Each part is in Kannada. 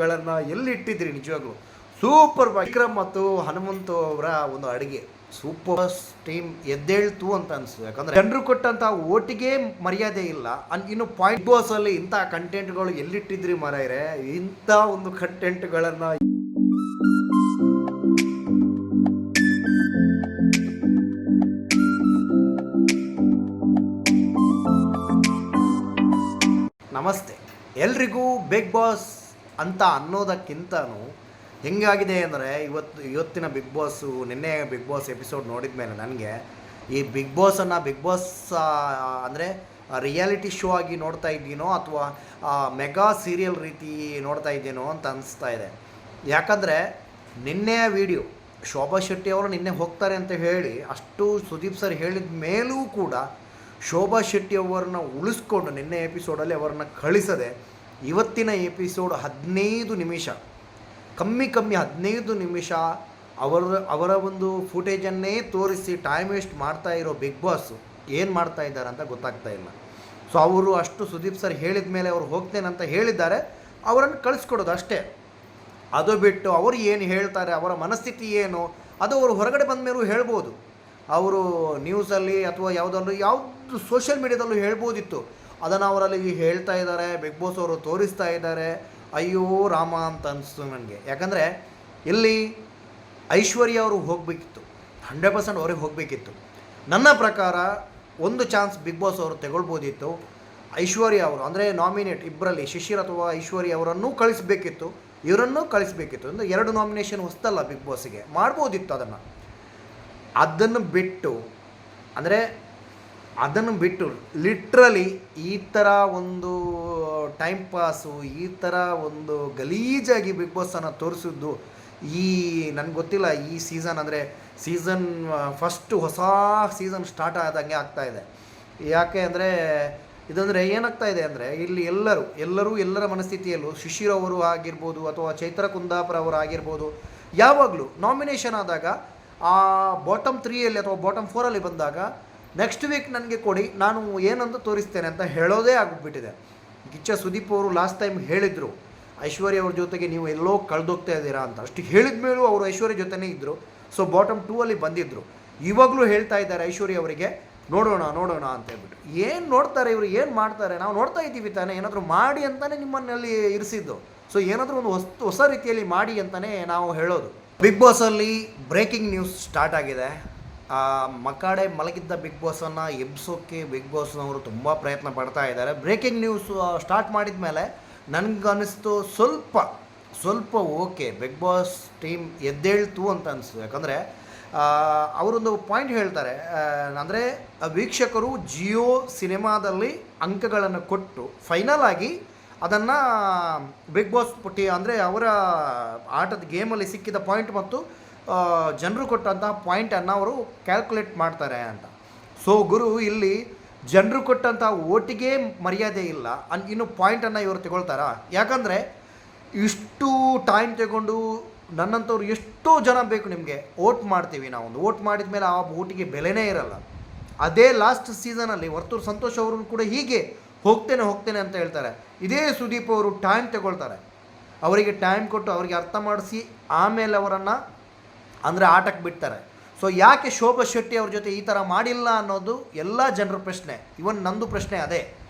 ಗಳನ್ನ ಎಲ್ಲಿಟ್ಟಿದ್ರಿ ನಿಜವಾಗ್ಲು ಸೂಪರ್. ವಿಕ್ರಮ್ ಮತ್ತು ಹನುಮಂತು ಅವರ ಒಂದು ಅಡುಗೆ ಸೂಪರ್. ಟೀಮ್ ಎದ್ದೇಳ್ತು ಅಂತ ಅನ್ಸುತ್ತೆ, ಯಾಕಂದ್ರೆ ಜನರು ಕೊಟ್ಟಂತ ಓಟಿಗೆ ಮರ್ಯಾದೆ ಇಲ್ಲ. ಇನ್ನು ಪಾಯಿಂಟ್ ಬಾಸ್ ಅಲ್ಲಿ ಇಂಥ ಕಂಟೆಂಟ್ಗಳು ಎಲ್ಲಿಟ್ಟಿದ್ರಿ ಮರಾಯ್ರೆ, ಇಂಥ ಒಂದು ಕಂಟೆಂಟ್ಗಳನ್ನ ನಮಸ್ತೆ ಎಲ್ರಿಗೂ. ಬಿಗ್ ಬಾಸ್ ಅಂತ ಅನ್ನೋದಕ್ಕಿಂತನೂ ಹೆಂಗಾಗಿದೆ ಅಂದರೆ ಇವತ್ತಿನ ಬಿಗ್ ಬಾಸು, ನಿನ್ನೆ ಬಿಗ್ ಬಾಸ್ ಎಪಿಸೋಡ್ ನೋಡಿದ ಮೇಲೆ ನನಗೆ ಈ ಬಿಗ್ ಬಾಸ್ ಅಂದರೆ ರಿಯಾಲಿಟಿ ಶೋ ಆಗಿ ನೋಡ್ತಾ ಇದ್ದೀನೋ ಅಥವಾ ಮೆಗಾ ಸೀರಿಯಲ್ ರೀತಿ ನೋಡ್ತಾ ಇದ್ದೀನೋ ಅಂತ ಅನಿಸ್ತಾ ಇದೆ. ಯಾಕಂದರೆ ನಿನ್ನೆಯ ವಿಡಿಯೋ ಶೋಭಾ ಶೆಟ್ಟಿ ಅವರು ನಿನ್ನೆ ಹೋಗ್ತಾರೆ ಅಂತ ಹೇಳಿ ಅಷ್ಟು ಸುದೀಪ್ ಸರ್ ಹೇಳಿದ ಮೇಲೂ ಕೂಡ ಶೋಭಾ ಶೆಟ್ಟಿ ಅವರನ್ನ ಉಳಿಸ್ಕೊಂಡು ನಿನ್ನೆ ಎಪಿಸೋಡಲ್ಲಿ ಅವರನ್ನು ಕಳಿಸದೆ ಇವತ್ತಿನ ಎಪಿಸೋಡ್ 15 ನಿಮಿಷ ಕಮ್ಮಿ 15 ನಿಮಿಷ ಅವರ ಒಂದು ಫುಟೇಜನ್ನೇ ತೋರಿಸಿ ಟೈಮ್ ವೇಸ್ಟ್ ಮಾಡ್ತಾ ಇರೋ ಬಿಗ್ ಬಾಸ್ ಏನು ಮಾಡ್ತಾ ಇದ್ದಾರೆ ಅಂತ ಗೊತ್ತಾಗ್ತಾ ಇಲ್ಲ. ಸೊ ಅವರು ಅಷ್ಟು ಸುದೀಪ್ ಸರ್ ಹೇಳಿದ ಮೇಲೆ ಅವರು ಹೋಗ್ತೇನೆ ಅಂತ ಹೇಳಿದ್ದಾರೆ, ಅವರನ್ನು ಕಳಿಸ್ಕೊಡೋದು ಅಷ್ಟೇ. ಅದು ಬಿಟ್ಟು ಅವರು ಏನು ಹೇಳ್ತಾರೆ, ಅವರ ಮನಸ್ಥಿತಿ ಏನು, ಅದು ಅವರು ಹೊರಗಡೆ ಬಂದ ಮೇಲೂ ಹೇಳ್ಬೋದು. ಅವರು ನ್ಯೂಸಲ್ಲಿ ಅಥವಾ ಯಾವುದು ಸೋಷಿಯಲ್ ಮೀಡಿಯಾದಲ್ಲೂ ಹೇಳ್ಬೋದಿತ್ತು. ಅದನ್ನು ಅವರಲ್ಲಿ ಹೇಳ್ತಾ ಇದ್ದಾರೆ, ಬಿಗ್ ಬಾಸ್ ಅವರು ತೋರಿಸ್ತಾ ಇದ್ದಾರೆ. ಅಯ್ಯೋ ರಾಮ ಅಂತ ಅನಿಸ್ತು ನನಗೆ. ಯಾಕಂದರೆ ಇಲ್ಲಿ ಐಶ್ವರ್ಯ ಅವರು ಹೋಗಬೇಕಿತ್ತು, 100% ಅವ್ರಿಗೆ ಹೋಗಬೇಕಿತ್ತು. ನನ್ನ ಪ್ರಕಾರ ಒಂದು ಚಾನ್ಸ್ ಬಿಗ್ ಬಾಸ್ ಅವರು ತಗೊಳ್ಬೋದಿತ್ತು. ಐಶ್ವರ್ಯ ಅವರು ಅಂದರೆ ನಾಮಿನೇಟ್ ಇಬ್ಬರಲ್ಲಿ ಶಿಶಿರ್ ಅಥವಾ ಐಶ್ವರ್ಯ ಅವರನ್ನೂ ಕಳಿಸ್ಬೇಕಿತ್ತು, ಇವರನ್ನೂ ಕಳಿಸ್ಬೇಕಿತ್ತು. ಅಂದರೆ 2 ನಾಮಿನೇಷನ್ ಹೊಸ್ತಲ್ಲ ಬಿಗ್ ಬಾಸ್ಗೆ, ಮಾಡ್ಬೋದಿತ್ತು. ಅದನ್ನು ಬಿಟ್ಟು ಲಿಟ್ರಲಿ ಈ ಥರ ಒಂದು ಟೈಮ್ ಪಾಸು, ಈ ಥರ ಒಂದು ಗಲೀಜಾಗಿ ಬಿಗ್ ಬಾಸನ್ನು ತೋರಿಸಿದ್ದು ನನಗೆ ಗೊತ್ತಿಲ್ಲ. ಈ ಸೀಸನ್ ಅಂದರೆ ಸೀಸನ್ ಫಸ್ಟು ಹೊಸ ಸೀಸನ್ ಸ್ಟಾರ್ಟ್ ಆದಂಗೆ ಆಗ್ತಾಯಿದೆ. ಯಾಕೆ ಅಂದರೆ ಇದಂದರೆ ಏನಾಗ್ತಾ ಇದೆ ಅಂದರೆ ಇಲ್ಲಿ ಎಲ್ಲರ ಮನಸ್ಥಿತಿಯಲ್ಲೂ ಶಿಶಿರ್ ಅವರು ಆಗಿರ್ಬೋದು ಅಥವಾ ಚೈತ್ರ ಕುಂದಾಪುರ ಅವರು ಆಗಿರ್ಬೋದು, ಯಾವಾಗಲೂ ನಾಮಿನೇಷನ್ ಆದಾಗ ಆ ಬಾಟಮ್ 3ಯಲ್ಲಿ ಅಥವಾ ಬಾಟಮ್ 4ಅಲ್ಲಿ ಬಂದಾಗ ನೆಕ್ಸ್ಟ್ ವೀಕ್ ನನಗೆ ಕೊಡಿ, ನಾನು ಏನಂತ ತೋರಿಸ್ತೇನೆ ಅಂತ ಹೇಳೋದೇ ಆಗಿಬಿಟ್ಟಿದೆ. ಕಿಚ್ಚ ಸುದೀಪ್ ಅವರು ಲಾಸ್ಟ್ ಟೈಮ್ ಹೇಳಿದರು ಐಶ್ವರ್ಯ ಅವ್ರ ಜೊತೆಗೆ ನೀವು ಎಲ್ಲೋ ಕಳೆದೋಗ್ತಾ ಇದ್ದೀರಾ ಅಂತ. ಅಷ್ಟು ಹೇಳಿದ ಮೇಲೂ ಅವರು ಐಶ್ವರ್ಯ ಜೊತೆನೇ ಇದ್ದರು. ಸೊ ಬಾಟಮ್ 2ಅಲ್ಲಿ ಬಂದಿದ್ದರು. ಇವಾಗಲೂ ಹೇಳ್ತಾ ಇದ್ದಾರೆ ಐಶ್ವರ್ಯ ಅವರಿಗೆ ನೋಡೋಣ ಅಂತ ಹೇಳ್ಬಿಟ್ಟು. ಏನು ನೋಡ್ತಾರೆ ಇವರು, ಏನು ಮಾಡ್ತಾರೆ, ನಾವು ನೋಡ್ತಾ ಇದ್ದೀವಿ ತಾನೇ, ಏನಾದರೂ ಮಾಡಿ ಅಂತಲೇ ನಿಮ್ಮನ್ನಲ್ಲಿ ಇರಿಸಿದ್ದು. ಸೊ ಏನಾದರೂ ಒಂದು ಹೊಸ ರೀತಿಯಲ್ಲಿ ಮಾಡಿ ಅಂತಲೇ ನಾವು ಹೇಳೋದು. ಬಿಗ್ ಬಾಸಲ್ಲಿ ಬ್ರೇಕಿಂಗ್ ನ್ಯೂಸ್ ಸ್ಟಾರ್ಟ್ ಆಗಿದೆ. ಮಕಾಡೆ ಮಲಗಿದ್ದ ಬಿಗ್ ಬಾಸನ್ನು ಎಬ್ಸೋಕ್ಕೆ ಬಿಗ್ ಬಾಸ್ನವರು ತುಂಬ ಪ್ರಯತ್ನ ಪಡ್ತಾ ಇದ್ದಾರೆ. ಬ್ರೇಕಿಂಗ್ ನ್ಯೂಸ್ ಸ್ಟಾರ್ಟ್ ಮಾಡಿದ ಮೇಲೆ ನನಗನ್ನಿಸ್ತು ಸ್ವಲ್ಪ ಓಕೆ, ಬಿಗ್ ಬಾಸ್ ಟೀಮ್ ಎದ್ದೇಳ್ತು ಅಂತ ಅನಿಸ್ತು. ಯಾಕಂದರೆ ಅವರೊಂದು ಪಾಯಿಂಟ್ ಹೇಳ್ತಾರೆ, ಅಂದರೆ ವೀಕ್ಷಕರು ಜಿಯೋ ಸಿನಿಮಾದಲ್ಲಿ ಅಂಕಗಳನ್ನು ಕೊಟ್ಟು ಫೈನಲ್ ಆಗಿ ಅದನ್ನು ಬಿಗ್ ಬಾಸ್ ಅಂದರೆ ಅವರ ಆಟದ ಗೇಮಲ್ಲಿ ಸಿಕ್ಕಿದ ಪಾಯಿಂಟ್ ಮತ್ತು ಜನರು ಕೊಟ್ಟಂತಹ ಪಾಯಿಂಟನ್ನು ಅವರು ಕ್ಯಾಲ್ಕುಲೇಟ್ ಮಾಡ್ತಾರೆ ಅಂತ. ಸೊ ಗುರು, ಇಲ್ಲಿ ಜನರು ಕೊಟ್ಟಂಥ ಓಟಿಗೆ ಮರ್ಯಾದೆ ಇಲ್ಲ. ಇನ್ನು ಪಾಯಿಂಟನ್ನು ಇವರು ತಗೊಳ್ತಾರಾ? ಯಾಕಂದರೆ ಇಷ್ಟು ಟೈಮ್ ತಗೊಂಡು ನನ್ನಂಥವ್ರು ಎಷ್ಟೋ ಜನ ಬೇಕು ನಿಮಗೆ, ಓಟ್ ಮಾಡ್ತೀವಿ ನಾವು. ಒಂದು ಓಟ್ ಮಾಡಿದ ಮೇಲೆ ಆ ಓಟಿಗೆ ಬೆಲೆನೇ ಇರಲ್ಲ. ಅದೇ ಲಾಸ್ಟ್ ಸೀಸನಲ್ಲಿ ವರ್ತೂರು ಸಂತೋಷ್ ಅವರು ಕೂಡ ಹೀಗೆ ಹೋಗ್ತೇನೆ ಅಂತ ಹೇಳ್ತಾರೆ. ಇದೇ ಸುದೀಪ್ ಅವರು ಟೈಮ್ ತಗೊಳ್ತಾರೆ, ಅವರಿಗೆ ಟೈಮ್ ಕೊಟ್ಟು ಅವರಿಗೆ ಅರ್ಥ ಮಾಡಿಸಿ ಆಮೇಲೆ ಅವರನ್ನು ಅಂದರೆ ಆಟಕ್ಕೆ ಬಿಡ್ತಾರೆ. ಸೊ ಯಾಕೆ ಶೋಭಾ ಶೆಟ್ಟಿ ಅವ್ರ ಜೊತೆ ಈ ಥರ ಮಾಡಿಲ್ಲ ಅನ್ನೋದು ಎಲ್ಲ ಜನರ ಪ್ರಶ್ನೆ, ಇವನ್ ನಂದು ಪ್ರಶ್ನೆ ಅದೇ.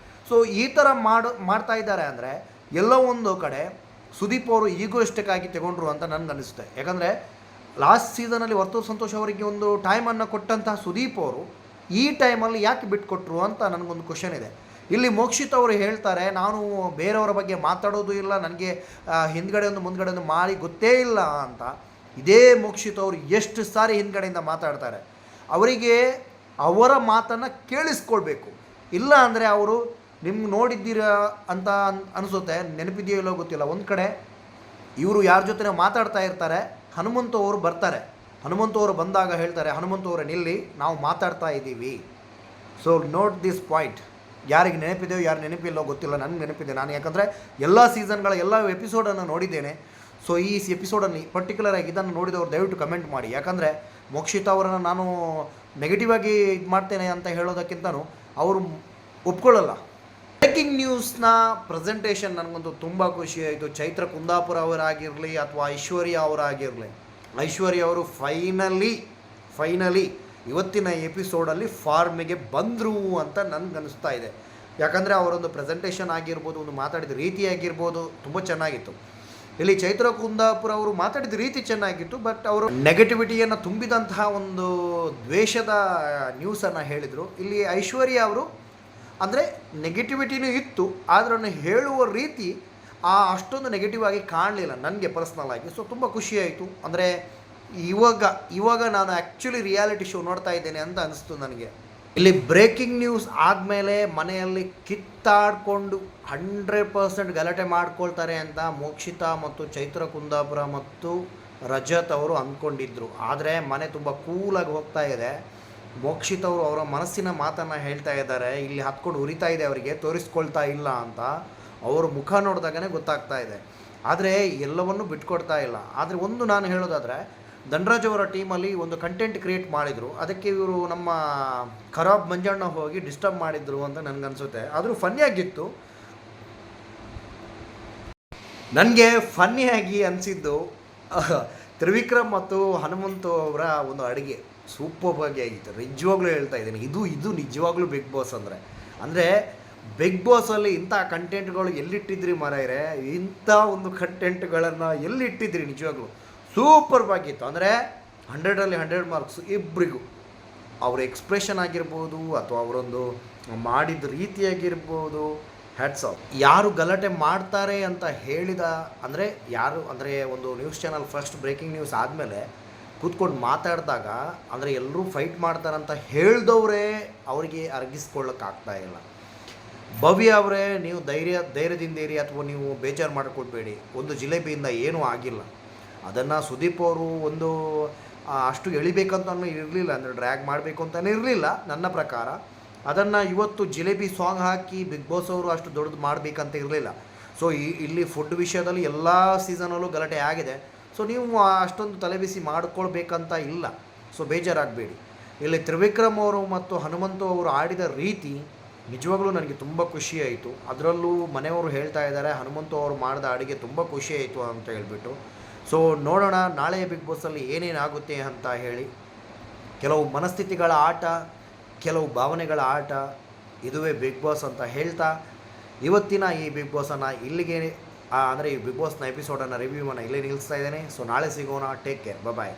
ಸೊ ಈ ಥರ ಮಾಡ್ತಾ ಇದ್ದಾರೆ ಅಂದರೆ ಎಲ್ಲೋ ಒಂದು ಕಡೆ ಸುದೀಪ್ ಅವರು ಈಗೋಯಿಸ್ಟಿಕ್ಕಾಗಿ ತಗೊಂಡ್ರು ಅಂತ ನನಗನ್ನಿಸುತ್ತೆ. ಯಾಕಂದರೆ ಲಾಸ್ಟ್ ಸೀಸನಲ್ಲಿ ವರ್ತೂರು ಸಂತೋಷ್ ಅವರಿಗೆ ಒಂದು ಟೈಮನ್ನು ಕೊಟ್ಟಂತಹ ಸುದೀಪ್ ಅವರು ಈ ಟೈಮಲ್ಲಿ ಯಾಕೆ ಬಿಟ್ಕೊಟ್ರು ಅಂತ ನನಗೊಂದು ಕ್ವಶನ್ ಇದೆ. ಇಲ್ಲಿ ಮೋಕ್ಷಿತ್ ಅವರು ಹೇಳ್ತಾರೆ, ನಾನು ಬೇರೆಯವರ ಬಗ್ಗೆ ಮಾತಾಡೋದು ಇಲ್ಲ, ನನಗೆ ಹಿಂದ್ಗಡೆ ಒಂದು ಮುಂದ್ಗಡೆ ಒಂದು ಮಾಡಿ ಗೊತ್ತೇ ಇಲ್ಲ ಅಂತ. ಇದೇ ಮೋಕ್ಷಿತ್ ಅವರು ಎಷ್ಟು ಸಾರಿ ಹಿಂದ್ಗಡೆಯಿಂದ ಮಾತಾಡ್ತಾರೆ. ಅವರಿಗೆ ಅವರ ಮಾತನ್ನು ಕೇಳಿಸ್ಕೊಳ್ಬೇಕು. ಇಲ್ಲ ಅಂದರೆ ಅವರು ನಿಮ್ಗೆ ನೋಡಿದ್ದೀರಾ ಅಂತ ಅನಿಸುತ್ತೆ, ನೆನಪಿದೆಯೋ ಇಲ್ಲೋ ಗೊತ್ತಿಲ್ಲ. ಒಂದು ಕಡೆ ಇವರು ಯಾರ ಜೊತೆ ಮಾತಾಡ್ತಾ ಇರ್ತಾರೆ, ಹನುಮಂತು ಅವರು ಬರ್ತಾರೆ. ಹನುಮಂತು ಅವರು ಬಂದಾಗ ಹೇಳ್ತಾರೆ, ಹನುಮಂತು ಅವರೇ ನಿಲ್ಲಿ, ನಾವು ಮಾತಾಡ್ತಾ ಇದ್ದೀವಿ. So note this point. ಯಾರಿಗೆ ನೆನಪಿದೆಯೋ ಯಾರು ನೆನಪಿಲ್ಲೋ ಗೊತ್ತಿಲ್ಲ, ನನಗೆ ನೆನಪಿದೆ. ನಾನು ಯಾಕಂದರೆ ಎಲ್ಲ ಸೀಸನ್ಗಳ ಎಲ್ಲ ಎಪಿಸೋಡನ್ನು ನೋಡಿದ್ದೇನೆ. ಸೊ ಈ ಎಪಿಸೋಡನ್ನು ಪರ್ಟಿಕ್ಯುಲರಾಗಿ ಇದನ್ನು ನೋಡಿದವರು ದಯವಿಟ್ಟು ಕಮೆಂಟ್ ಮಾಡಿ. ಯಾಕಂದರೆ ಮೋಕ್ಷಿತ್ ಅವರನ್ನು ನಾನು ನೆಗೆಟಿವ್ ಆಗಿ ಇದು ಮಾಡ್ತೇನೆ ಅಂತ ಹೇಳೋದಕ್ಕಿಂತನೂ ಅವರು ಒಪ್ಕೊಳ್ಳಲ್ಲ. ಬ್ರೇಕಿಂಗ್ ನ್ಯೂಸ್ನ ಪ್ರೆಸೆಂಟೇಷನ್ ನನಗಂತೂ ತುಂಬ ಖುಷಿ ಆಯಿತು. ಚೈತ್ರ ಕುಂದಾಪುರ ಅವರಾಗಿರಲಿ ಅಥವಾ ಐಶ್ವರ್ಯ ಅವರಾಗಿರಲಿ, ಐಶ್ವರ್ಯ ಅವರು ಫೈನಲಿ ಇವತ್ತಿನ ಎಪಿಸೋಡಲ್ಲಿ ಫಾರ್ಮಿಗೆ ಬಂದರು ಅಂತ ನನಗನ್ನಿಸ್ತಾ ಇದೆ. ಯಾಕಂದರೆ ಅವರೊಂದು ಪ್ರೆಸೆಂಟೇಷನ್ ಆಗಿರ್ಬೋದು, ಒಂದು ಮಾತಾಡಿದ ರೀತಿ ಆಗಿರ್ಬೋದು ತುಂಬ ಚೆನ್ನಾಗಿತ್ತು. ಇಲ್ಲಿ ಚೈತ್ರ ಕುಂದಾಪುರ ಅವರು ಮಾತಾಡಿದ ರೀತಿ ಚೆನ್ನಾಗಿತ್ತು, ಬಟ್ ಅವರು ನೆಗೆಟಿವಿಟಿಯನ್ನು ತುಂಬಿದಂತಹ ಒಂದು ದ್ವೇಷದ ನ್ಯೂಸನ್ನು ಹೇಳಿದರು. ಇಲ್ಲಿ ಐಶ್ವರ್ಯ ಅವರು ಅಂದರೆ ನೆಗೆಟಿವಿಟಿನೂ ಇತ್ತು, ಆದರೆ ಹೇಳುವ ರೀತಿ ಅಷ್ಟೊಂದು ನೆಗೆಟಿವ್ ಆಗಿ ಕಾಣಲಿಲ್ಲ ನನಗೆ ಪರ್ಸ್ನಲ್ ಆಗಿ. ಸೊ ತುಂಬ ಖುಷಿಯಾಯಿತು. ಅಂದರೆ ಇವಾಗ ನಾನು ಆ್ಯಕ್ಚುಲಿ ರಿಯಾಲಿಟಿ ಶೋ ನೋಡ್ತಾ ಇದ್ದೇನೆ ಅಂತ ಅನಿಸ್ತು ನನಗೆ. ಇಲ್ಲಿ ಬ್ರೇಕಿಂಗ್ ನ್ಯೂಸ್ ಆದಮೇಲೆ ಮನೆಯಲ್ಲಿ ಕಿತ್ತಾಡಿಕೊಂಡು 100% ಗಲಾಟೆ ಮಾಡ್ಕೊಳ್ತಾರೆ ಅಂತ ಮೋಕ್ಷಿತಾ ಮತ್ತು ಚೈತ್ರ ಕುಂದಾಪುರ ಮತ್ತು ರಜತ್ ಅವರು ಅಂದ್ಕೊಂಡಿದ್ದರು. ಆದರೆ ಮನೆ ತುಂಬ ಕೂಲಾಗಿ ಹೋಗ್ತಾ ಇದೆ. ಮೋಕ್ಷಿತ್ ಅವರು ಅವರ ಮನಸ್ಸಿನ ಮಾತನ್ನು ಹೇಳ್ತಾ ಇದ್ದಾರೆ. ಇಲ್ಲಿ ಹತ್ಕೊಂಡು ಉರಿತಾ ಇದೆ, ಅವರಿಗೆ ತೋರಿಸ್ಕೊಳ್ತಾ ಇಲ್ಲ ಅಂತ ಅವ್ರ ಮುಖ ನೋಡಿದಾಗನೇ ಗೊತ್ತಾಗ್ತಾ ಇದೆ. ಆದರೆ ಎಲ್ಲವನ್ನೂ ಬಿಟ್ಕೊಡ್ತಾ ಇಲ್ಲ. ಆದರೆ ಒಂದು ನಾನು ಹೇಳೋದಾದರೆ, ಧನರಾಜ್ ಅವರ ಟೀಮಲ್ಲಿ ಒಂದು ಕಂಟೆಂಟ್ ಕ್ರಿಯೇಟ್ ಮಾಡಿದರು, ಅದಕ್ಕೆ ಇವರು ನಮ್ಮ ಖರಾಬ್ ಮಂಜಣ್ಣ ಹೋಗಿ ಡಿಸ್ಟರ್ಬ್ ಮಾಡಿದ್ರು ಅಂತ ನನಗನ್ಸುತ್ತೆ. ಆದರೂ ಫನ್ನಿಯಾಗಿತ್ತು. ನನಗೆ ಫನ್ನಿಯಾಗಿ ಅನಿಸಿದ್ದು ತ್ರಿವಿಕ್ರಮ್ ಮತ್ತು ಹನುಮಂತು ಅವರ ಒಂದು ಅಡುಗೆ ಸೂಪರ್ ಆಗಿ ಆಗಿತ್ತು. ನಿಜವಾಗ್ಲೂ ಹೇಳ್ತಾ ಇದ್ದೀನಿ, ಇದು ನಿಜವಾಗ್ಲೂ ಬಿಗ್ ಬಾಸ್ ಅಂದರೆ ಬಿಗ್ ಬಾಸಲ್ಲಿ ಇಂಥ ಕಂಟೆಂಟ್ಗಳು ಎಲ್ಲಿಟ್ಟಿದ್ರಿ ಮಾರಾಯರೆ, ಇಂಥ ಒಂದು ಕಂಟೆಂಟ್ಗಳನ್ನು ಎಲ್ಲಿಟ್ಟಿದ್ರಿ ನಿಜವಾಗ್ಲೂ ಸೂಪರ್ವಾಗಿತ್ತು. ಅಂದರೆ 100ರಲ್ಲಿ 100 ಮಾರ್ಕ್ಸ್ ಇಬ್ಬರಿಗೂ. ಅವ್ರ ಎಕ್ಸ್ಪ್ರೆಷನ್ ಆಗಿರ್ಬೋದು ಅಥವಾ ಅವರೊಂದು ಮಾಡಿದ ರೀತಿಯಾಗಿರ್ಬೋದು, ಹ್ಯಾಟ್ಸ್ ಆಫ್. ಯಾರು ಗಲಾಟೆ ಮಾಡ್ತಾರೆ ಅಂತ ಹೇಳಿದ ಅಂದರೆ ಒಂದು news channel first breaking news ಆದಮೇಲೆ ಕೂತ್ಕೊಂಡು ಮಾತಾಡಿದಾಗ ಅಂದರೆ ಎಲ್ಲರೂ ಫೈಟ್ ಮಾಡ್ತಾರಂತ ಹೇಳಿದವರೇ ಅವರಿಗೆ ಅರಗಿಸ್ಕೊಳ್ಳೋಕ್ಕಾಗ್ತಾ ಇಲ್ಲ. ಭವ್ಯ ಅವರೇ, ನೀವು ಧೈರ್ಯದಿಂದೇರಿ ಅಥವಾ ನೀವು ಬೇಜಾರು ಮಾಡಿಕೊಡ್ಬೇಡಿ. ಒಂದು ಜಿಲೇಬಿಯಿಂದ ಏನೂ ಆಗಿಲ್ಲ. ಅದನ್ನು ಸುದೀಪ್ ಅವರು ಒಂದು ಅಷ್ಟು ಎಳಿಬೇಕಂತನೂ ಇರಲಿಲ್ಲ, ಅಂದರೆ ಡ್ರ್ಯಾಗ್ ಮಾಡಬೇಕು ಅಂತಲೇ ಇರಲಿಲ್ಲ ನನ್ನ ಪ್ರಕಾರ. ಅದನ್ನು ಇವತ್ತು ಜಿಲೇಬಿ ಸಾಂಗ್ ಹಾಕಿ ಬಿಗ್ ಬಾಸ್ ಅವರು ಅಷ್ಟು ದೊಡ್ಡದು ಮಾಡಬೇಕಂತ ಇರಲಿಲ್ಲ. ಸೊ ಇಲ್ಲಿ ಫುಡ್ ವಿಷಯದಲ್ಲಿ ಎಲ್ಲ ಸೀಸನಲ್ಲೂ ಗಲಾಟೆ ಆಗಿದೆ. ಸೊ ನೀವು ಅಷ್ಟೊಂದು ತಲೆಬಿಸಿ ಮಾಡ್ಕೊಳ್ಬೇಕಂತ ಇಲ್ಲ. ಸೊ ಬೇಜಾರಾಗಬೇಡಿ. ಇಲ್ಲಿ ತ್ರಿವಿಕ್ರಮ್ ಅವರು ಮತ್ತು ಹನುಮಂತು ಅವರು ಆಡಿದ ರೀತಿ ನಿಜವಾಗ್ಲೂ ನನಗೆ ತುಂಬ ಖುಷಿಯಾಯಿತು. ಅದರಲ್ಲೂ ಮನೆಯವರು ಹೇಳ್ತಾ ಇದ್ದಾರೆ ಹನುಮಂತು ಅವರು ಮಾಡಿದ ಅಡುಗೆ ತುಂಬ ಖುಷಿಯಾಯಿತು ಅಂತ ಹೇಳ್ಬಿಟ್ಟು. ಸೊ ನೋಡೋಣ ನಾಳೆ ಬಿಗ್ ಬಾಸಲ್ಲಿ ಏನೇನಾಗುತ್ತೆ ಅಂತ ಹೇಳಿ. ಕೆಲವು ಮನಸ್ಥಿತಿಗಳ ಆಟ, ಕೆಲವು ಭಾವನೆಗಳ ಆಟ, ಇದುವೇ ಬಿಗ್ ಬಾಸ್ ಅಂತ ಹೇಳ್ತಾ ಇವತ್ತಿನ ಈ ಬಿಗ್ ಬಾಸನ್ನು ಇಲ್ಲಿಗೆ ಅಂದರೆ ಈ ಬಿಗ್ ಬಾಸ್ನ ಎಪಿಸೋಡನ್ನು ರಿವ್ಯೂವನ್ನು ಇಲ್ಲೇ ನಿಲ್ಲಿಸ್ತಾ ಇದ್ದೇನೆ. ಸೊ ನಾಳೆ ಸಿಗೋಣ. ಟೇಕ್ ಕೇರ್, ಬಾಯ್.